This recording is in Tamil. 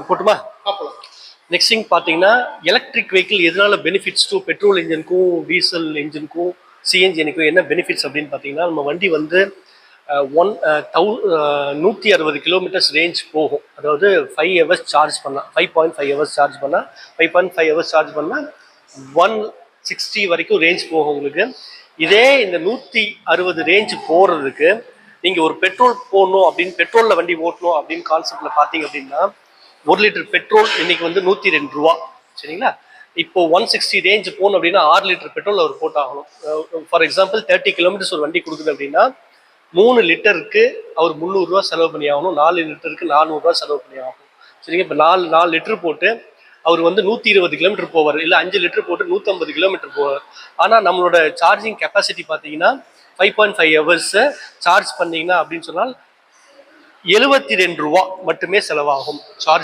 போட்டுமா நெக்ஸ்ட் திங் பார்த்தீங்கன்னா எலக்ட்ரிக் வெஹிக்கிள் எதனால பெனிஃபிட்ஸ் டு பெட்ரோல் இன்ஜினுக்கும் டீசல் இன்ஜினுக்கும் சிஎன்ஜினுக்கும் என்ன பெனிஃபிட்ஸ் அப்படின்னு பார்த்தீங்கன்னா நம்ம வண்டி வந்து 160 கிலோமீட்டர்ஸ் ரேஞ்ச் போகும். அதாவது 5 ஹவர்ஸ் சார்ஜ் பண்ணால் 5.5 ஹவர்ஸ் சார்ஜ் பண்ணால் 5.5 ஹவர்ஸ் சார்ஜ் பண்ணால் 160 வரைக்கும் ரேஞ்ச் போகும் உங்களுக்கு. இதே இந்த 160 ரேஞ்ச் போகிறதுக்கு நீங்கள் ஒரு பெட்ரோல் போடணும் அப்படின்னு பெட்ரோலில் வண்டி ஓட்டணும் அப்படின்னு கான்செப்டில் பார்த்தீங்க அப்படின்னா 1 லிட்டர் பெட்ரோல் இன்னைக்கு வந்து 102 ரூபா. சரிங்களா? இப்போ 160 ரேஞ்ச் போகணும் அப்படின்னா 6 லிட்டர் பெட்ரோல் அவர் போட்டாகணும். ஃபார் எக்ஸாம்பிள் 30 கிலோமீட்டர்ஸ் ஒரு வண்டி கொடுக்குது அப்படின்னா 3 லிட்டருக்கு அவர் 300 ரூபா செலவு பண்ணி ஆகணும். 4 லிட்டருக்கு 400 ரூபா செலவு பண்ணி ஆகணும். சரிங்க? இப்போ 4 லிட்டர் போட்டு அவர் வந்து 120 கிலோமீட்டர் போவார், இல்லை 5 லிட்டர் போட்டு 150 கிலோமீட்டர் போவார். ஆனால் நம்மளோட சார்ஜிங் கெப்பாசிட்டி பார்த்தீங்கன்னா 5.5 ஹவர்ஸ் சார்ஜ் பண்ணீங்கன்னா அப்படின்னு சொன்னால் 72 ரூபா மட்டுமே செலவாகும் சார்ஜ்.